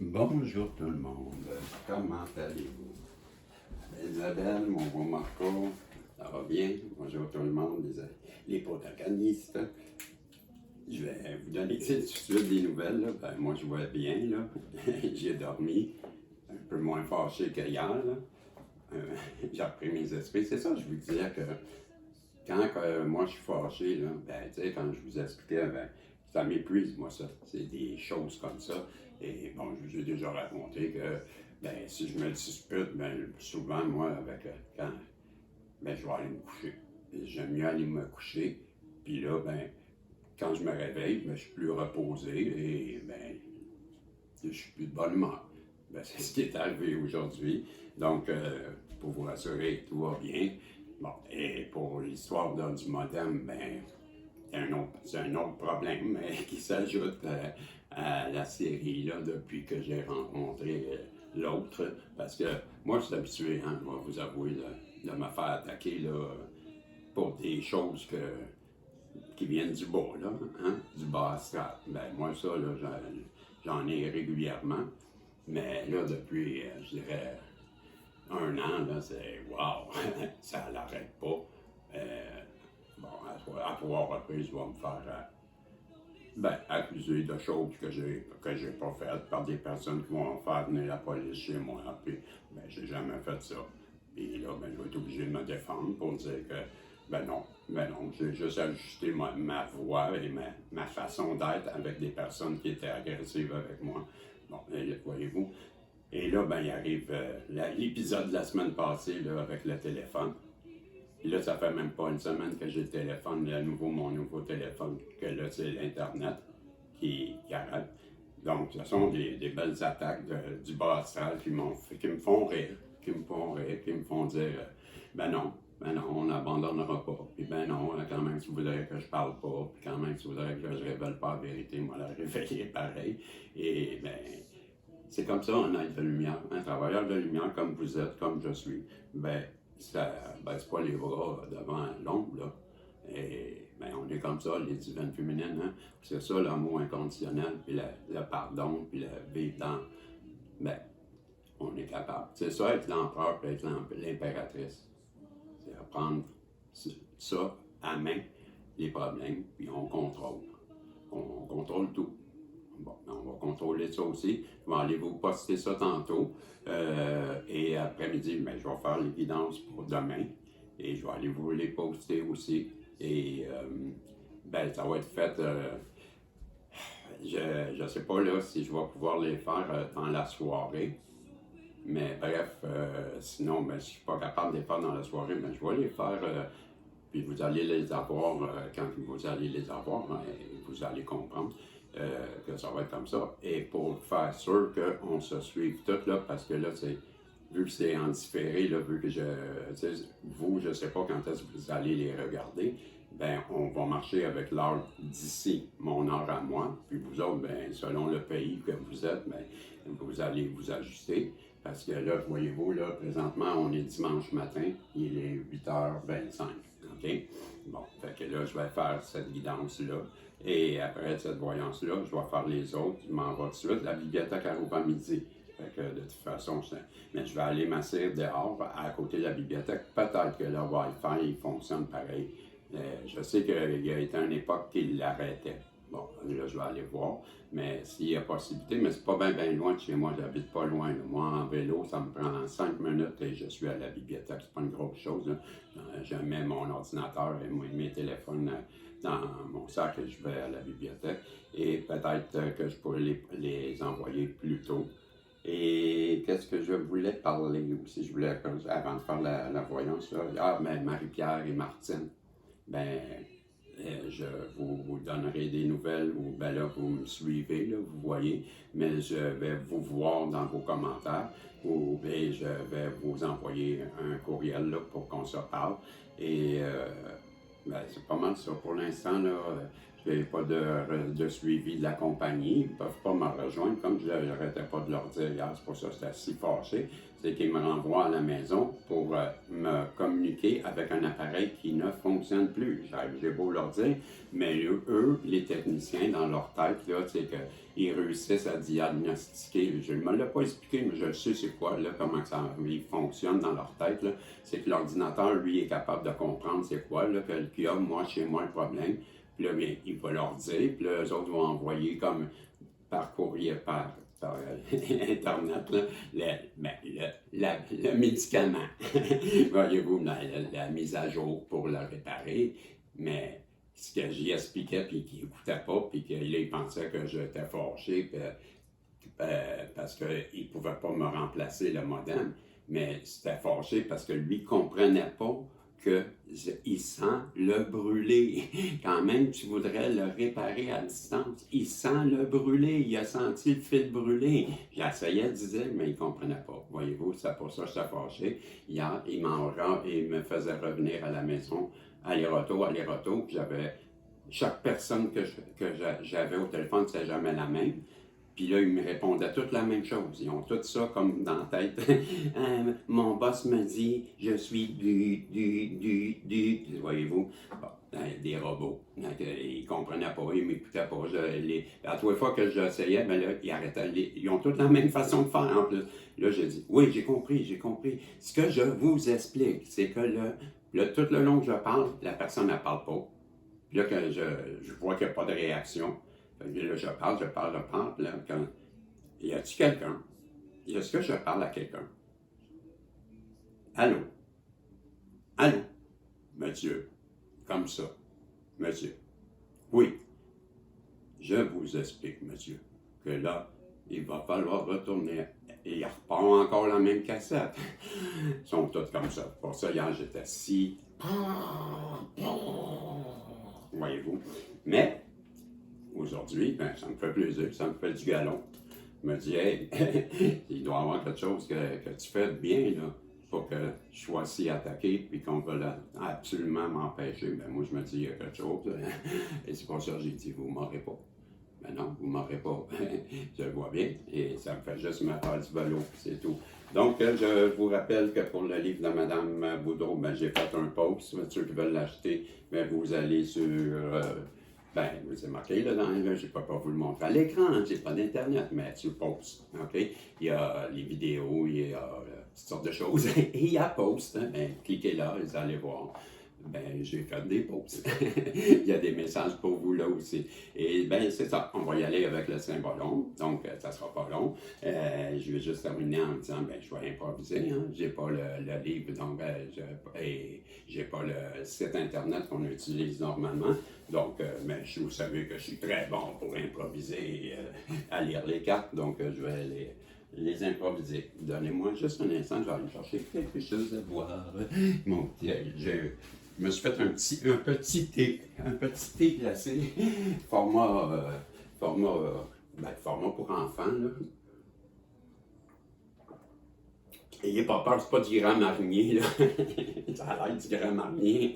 Bonjour tout le monde, comment allez-vous? Isabelle, mon beau Marco, ça va bien? Bonjour tout le monde, les protagonistes. Je vais vous donner tout de suite des nouvelles. Là. Ben, moi, je vais bien, là. J'ai dormi, un peu moins fâché qu'hier. J'ai repris mes esprits. C'est ça, je vous disais que quand moi je suis fâché, là, ben, tu sais, quand je vous expliquais, ben, ça m'épuise, moi, ça. C'est des choses comme ça. Et bon, je vous ai déjà raconté que, ben, si je me dispute, ben, souvent, moi, avec, quand, ben, je vais aller me coucher. J'aime mieux aller me coucher. Puis là, ben, quand je me réveille, ben, je suis plus reposé et, ben, je suis plus de bonne humeur. Ben, c'est ce qui est arrivé aujourd'hui. Donc, pour vous rassurer, tout va bien. Bon, et pour l'histoire du modem, ben, c'est un autre problème qui s'ajoute à la série là, depuis que j'ai rencontré l'autre. Parce que moi, je suis habitué, hein, je vais vous avouer, de me faire attaquer là, pour des choses qui viennent du bas, là, hein, du bas astral. Ben, moi, ça, là, j'en ai régulièrement. Mais là, depuis, je dirais, un an, là, c'est wow, ça l'arrête pas. Bon, à trois reprises, je vais me faire accuser de choses que j'ai pas faites par des personnes qui vont faire venir la police chez moi. Puis, ben, j'ai jamais fait ça. Puis là, ben, je vais être obligé de me défendre pour dire que, ben non, j'ai juste ajusté ma voix et ma façon d'être avec des personnes qui étaient agressives avec moi. Bon, voyez-vous. Et là, ben, il arrive l'épisode de la semaine passée là, avec le téléphone. Puis là, ça fait même pas une semaine que j'ai le téléphone, mon nouveau téléphone, que là, c'est l'Internet qui arrête. Donc, ce sont des belles attaques du bas astral qui me font rire, qui me font dire ben non, on n'abandonnera pas. Puis ben non, quand même, si vous voudrez que je parle pas, puis quand même, si vous voudrez que je révèle pas la vérité, moi, la révéler pareil. Et ben, c'est comme ça, un être de lumière, un travailleur de lumière comme vous êtes, comme je suis. Ben, ça baisse pas les bras devant l'ombre, là. Et ben, on est comme ça, les divines féminines, hein. C'est ça l'amour inconditionnel, puis le pardon, puis le vivre dans. Ben, on est capable. C'est ça, être l'empereur, puis être l'impératrice. C'est apprendre ça à main, les problèmes, puis on contrôle. On contrôle tout. Bon, on va contrôler ça aussi. Je vais aller vous poster ça tantôt. Et après-midi, ben, je vais faire les guidances pour demain. Et je vais aller vous les poster aussi. Et ben, ça va être fait. Je ne sais pas là, si je vais pouvoir les faire dans la soirée. Mais bref, sinon, ben, si je ne suis pas capable de les faire dans la soirée, ben, je vais les faire. Puis vous allez les avoir, quand vous allez les avoir, ben, vous allez comprendre que ça va être comme ça. Et pour faire sûr qu'on se suive tout là, parce que là, vu que c'est en différé, là, vu que je ne sais pas quand est-ce que vous allez les regarder, ben on va marcher avec l'heure d'ici, mon heure à moi, puis vous autres, ben selon le pays que vous êtes, ben vous allez vous ajuster. Parce que là, voyez-vous, là, présentement, on est dimanche matin, il est 8h25. OK? Bon, fait que là, je vais faire cette guidance-là. Et après cette voyance-là, je vais faire les autres. Je m'en vais tout de suite. La bibliothèque elle ouvre à midi. Fait que de toute façon, mais je vais aller m'asseoir dehors, à côté de la bibliothèque. Peut-être que le Wi-Fi, il fonctionne pareil. Je sais qu'il y a été une époque qu'il l'arrêtait. Bon, là, je vais aller voir. Mais s'il y a possibilité, mais c'est pas bien loin de chez moi, j'habite pas loin. Là. Moi, en vélo, ça me prend 5 minutes et je suis à la bibliothèque. C'est pas une grosse chose. Je mets mon ordinateur et mes téléphones dans mon sac et je vais à la bibliothèque. Et peut-être que je pourrais les envoyer plus tôt. Et qu'est-ce que je voulais parler aussi? Je voulais, avant de faire la voyance, là, mais Marie-Pierre et Martine, ben, je vous donnerai des nouvelles, ou ben là, vous me suivez, là, vous voyez, mais je vais vous voir dans vos commentaires, ou bien je vais vous envoyer un courriel là, pour qu'on se parle. Et ben, c'est pas mal ça pour l'instant. Là, je n'ai pas de suivi de la compagnie, ils ne peuvent pas me rejoindre, comme je n'arrêtais pas de leur dire hier, c'est pour ça que j'étais si fâché, c'est qu'ils me renvoient à la maison pour me communiquer avec un appareil qui ne fonctionne plus. J'ai beau leur dire, mais eux, les techniciens, dans leur tête, là, c'est qu'ils réussissent à diagnostiquer. Je ne me l'ai pas expliqué, mais je sais c'est quoi, là, comment ça fonctionne dans leur tête. C'est que l'ordinateur, lui, est capable de comprendre c'est quoi, là, qu'il y a, moi, chez moi, le problème. Puis là, bien, il va leur dire, puis là, eux autres vont envoyer comme par courrier, par Internet, là, le médicament. Voyez-vous, la mise à jour pour le réparer. Mais ce que j'y expliquais, puis qu'il n'écoutait pas, puis qu'il il pensait que j'étais fâché, puis, parce qu'il ne pouvait pas me remplacer le modem. Mais c'était fâché parce que lui ne comprenait pas qu'il sent le brûler. Quand même, tu voudrais le réparer à distance. Il sent le brûler. Il a senti le fil brûler. J'essayais de dire, mais il ne comprenait pas. Voyez-vous, c'est pour ça que j'étais fâché. Hier, il me faisait revenir à la maison, aller-retour. J'avais chaque personne que j'avais au téléphone, c'est jamais la même. Puis là, ils me répondaient toutes la même chose. Ils ont tout ça comme dans la tête. Mon boss me dit, je suis du. Voyez-vous, bon, des robots. Ils ne comprenaient pas, ils ne m'écoutaient pas. À trois fois que j'essayais, ben là, ils arrêtaient. Ils ont toutes la même façon de faire en plus. Là, je dis, oui, j'ai compris. Ce que je vous explique, c'est que tout le long que je parle, la personne ne parle pas. Puis là, que je vois qu'il n'y a pas de réaction. Là, je parle. Là, quand, y a-t-il quelqu'un? Est-ce que je parle à quelqu'un? Allô? Monsieur? Comme ça. Monsieur? Oui. Je vous explique, monsieur, que là, il va falloir retourner. Et il repart encore la même cassette. Ils sont tous comme ça. Pour ça, hier, j'étais assis. Voyez-vous? Mais, aujourd'hui, ben, ça me fait plaisir, ça me fait du galon. Je me dis, hey, il doit y avoir quelque chose que tu fais de bien, là, pour que je sois si attaqué, puis qu'on veut absolument m'empêcher. Ben, moi, je me dis, il y a quelque chose. Et c'est pour ça que j'ai dit, vous ne m'aurez pas. Ben non, vous ne m'aurez pas. Je le vois bien. Et ça me fait juste me faire du vélo, c'est tout. Donc, je vous rappelle que pour le livre de Mme Boudreau, ben, j'ai fait un post. Ceux qui veulent l'acheter, ben, vous allez sur... ben, c'est marqué là, je ne peux pas vous le montrer à l'écran, hein, j'ai pas d'internet, mais tu le postes, ok? Il y a les vidéos, il y a toutes sortes de choses, et il y a post, hein, ben, cliquez là, vous allez voir. Ben, j'ai fait des posts. Il y a des messages pour vous là aussi. Et ben, c'est ça, on va y aller avec le Saint-Ballon, donc ça sera pas long. Je vais juste terminer en disant, ben, je vais improviser, hein. J'ai pas le livre, donc j'ai pas le site internet qu'on utilise normalement. Donc, mais vous savez que je suis très bon pour improviser, à lire les cartes, donc je vais les improviser. Donnez-moi juste un instant, je vais aller chercher quelque chose à boire. Mon petit, je me suis fait un petit thé glacé, format pour enfants, là. Ayez pas peur, c'est pas du Grand Marnier, là. Ça a l'air du Grand Marnier.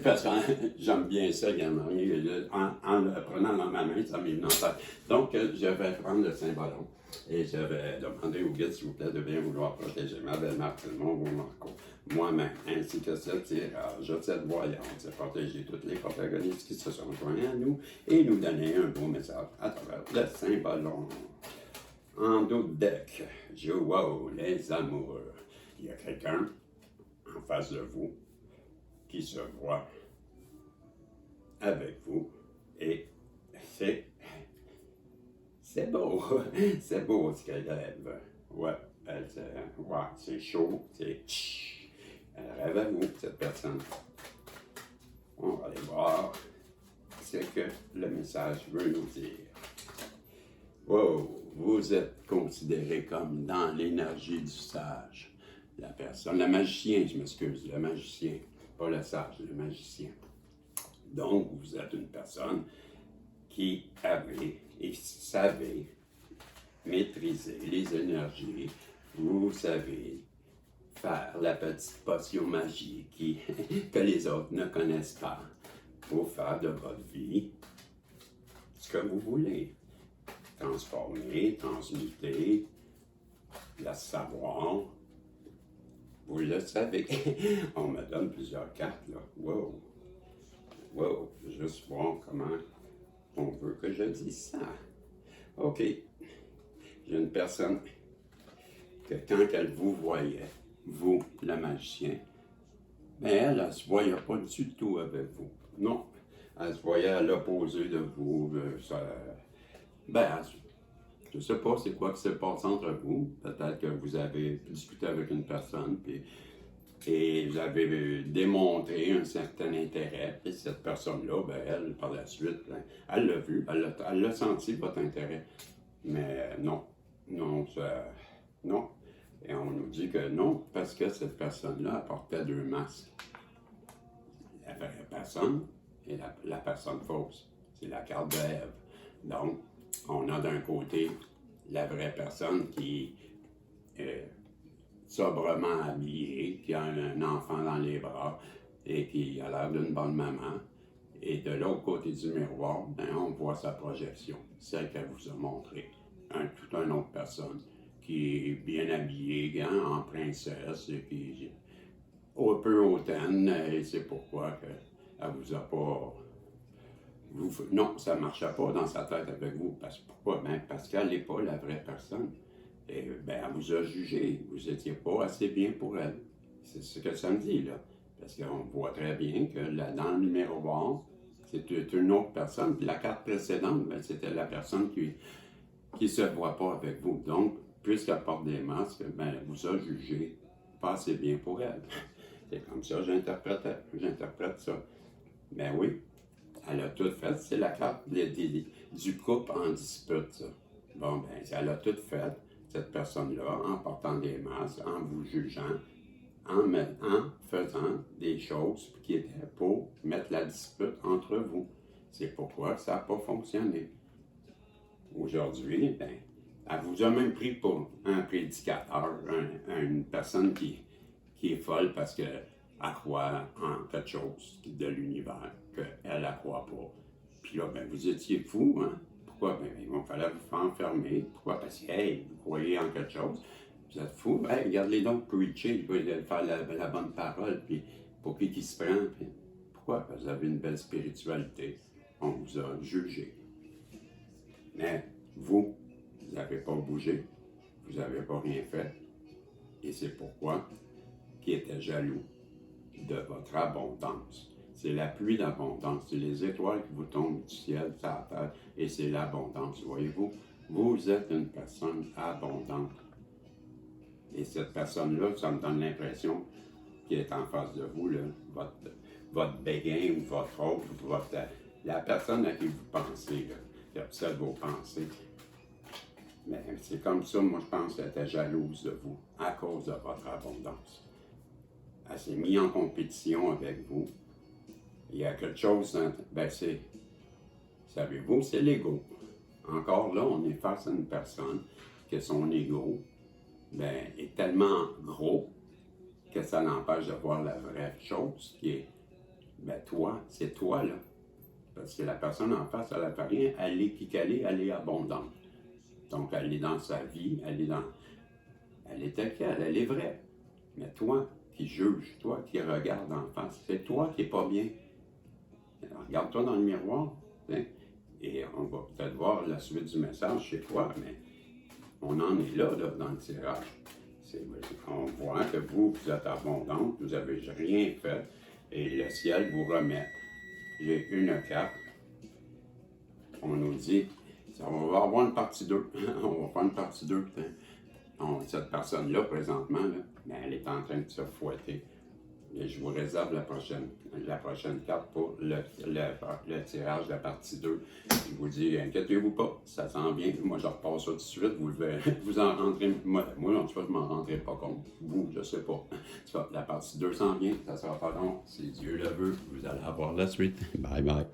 Parce que j'aime bien ça, le Grand Marnier. En le prenant dans ma main, ça m'est venu en tête. Donc, je vais prendre le Saint-Ballon et je vais demander au guide, s'il vous plaît, de bien vouloir protéger ma belle-mère, mon beau Marco, moi-même, ainsi que ce tirage, cette voyance, et protéger toutes les protagonistes qui se sont joints à nous et nous donner un beau message à travers le Saint-Ballon. En d'autres decks, wow, les amours. Il y a quelqu'un en face de vous qui se voit avec vous et c'est beau, c'est beau ce qu'elle rêve. Ouais, c'est chaud, elle rêve à vous, cette personne. On va aller voir ce que le message veut nous dire. Wow, vous êtes considéré comme dans l'énergie du sage. La personne, le magicien, je m'excuse, le magicien, pas le sage, le magicien. Donc, vous êtes une personne qui avait et savait maîtriser les énergies. Vous savez faire la petite potion magique que les autres ne connaissent pas. pour faire de votre vie ce que vous voulez. Transformer, transmuter, la savoir. Vous le savez. On me donne plusieurs cartes, là. Wow! Wow! Juste voir comment on veut que je dise ça. OK. J'ai une personne que quand elle vous voyait, vous, le magicien, mais elle ne se voyait pas du tout avec vous. Non. Elle se voyait à l'opposé de vous. Je ne sais pas c'est quoi qui s'est passé entre vous. Peut-être que vous avez discuté avec une personne, et vous avez démontré un certain intérêt. Et cette personne-là, elle, par la suite, elle l'a vu, elle l'a senti, votre intérêt. Mais non, non. Et on nous dit que non, parce que cette personne-là portait deux masques. La vraie personne et la personne fausse. C'est la carte de Ève. Donc, on a d'un côté la vraie personne qui est sobrement habillée, qui a un enfant dans les bras et qui a l'air d'une bonne maman. Et de l'autre côté du miroir, on voit sa projection, celle qu'elle vous a montrée. Toute une autre personne qui est bien habillée, en princesse, et qui est un peu hautaine, et c'est pourquoi elle vous a pas... non, ça ne marchait pas dans sa tête avec vous. Pourquoi? Parce qu'elle n'est pas la vraie personne. Et elle vous a jugé. Vous n'étiez pas assez bien pour elle. C'est ce que ça me dit, là. Parce qu'on voit très bien que dans le miroir, c'est une autre personne. Puis la carte précédente, c'était la personne qui ne se voit pas avec vous. Donc, puisqu'elle porte des masques, elle vous a jugé pas assez bien pour elle. C'est comme ça que j'interprète ça. Mais oui, elle a tout fait. C'est la carte du couple en dispute, ça. Bon, elle a tout fait, cette personne-là, en portant des masques, en vous jugeant, en faisant des choses qui étaient pour mettre la dispute entre vous. C'est pourquoi ça n'a pas fonctionné. Aujourd'hui, elle vous a même pris pour un prédicateur, une personne qui est folle parce qu'elle croit en quelque chose de l'univers qu'elle ne croit pas. Puis là, vous étiez fou, hein? Pourquoi? Il fallait vous faire enfermer. Pourquoi? Parce que, hey, vous croyez en quelque chose. Vous êtes fou. Hey, regardez donc preacher, faire la bonne parole, puis pour qui se prend. Puis, pourquoi? Parce que vous avez une belle spiritualité. On vous a jugé. Mais vous n'avez pas bougé. Vous n'avez pas rien fait. Et c'est pourquoi qui était jaloux de votre abondance. C'est la pluie d'abondance, c'est les étoiles qui vous tombent du ciel, sur la terre, et c'est l'abondance. Voyez-vous, vous êtes une personne abondante. Et cette personne-là, ça me donne l'impression qu'elle est en face de vous, là, votre béguin ou votre autre, la personne à qui vous pensez, là, qui observe vos pensées. Mais c'est comme ça, moi je pense qu'elle était jalouse de vous à cause de votre abondance. Elle s'est mise en compétition avec vous. Il y a quelque chose, savez-vous, c'est l'ego. Encore là, on est face à une personne que son ego est tellement gros que ça l'empêche de voir la vraie chose qui est, toi, c'est toi là. Parce que la personne en face, elle n'a pas rien, elle est qui qu'elle est abondante. Donc, elle est dans sa vie, elle est telle qu'elle, elle est vraie. Mais toi qui juges, toi qui regardes en face, c'est toi qui n'es pas bien. Alors, regarde-toi dans le miroir, hein, et on va peut-être voir la suite du message chez toi, mais on en est là dans le tirage. On voit que vous êtes abondante, vous n'avez rien fait, et le ciel vous remet. J'ai une carte. On nous dit, on va avoir une partie 2. On va faire une partie 2. Cette personne-là, présentement, elle est en train de se fouetter. Et je vous réserve la prochaine carte pour le tirage de la partie 2. Je vous dis, inquiétez-vous pas, ça s'en vient. Moi, je repasse ça tout de suite. Vous en rentrez. Moi, en tout cas, je m'en rendrai pas compte. Vous, je sais pas. La partie 2 s'en vient. Ça sera pas long. Si Dieu le veut, vous allez avoir la suite. Bye bye.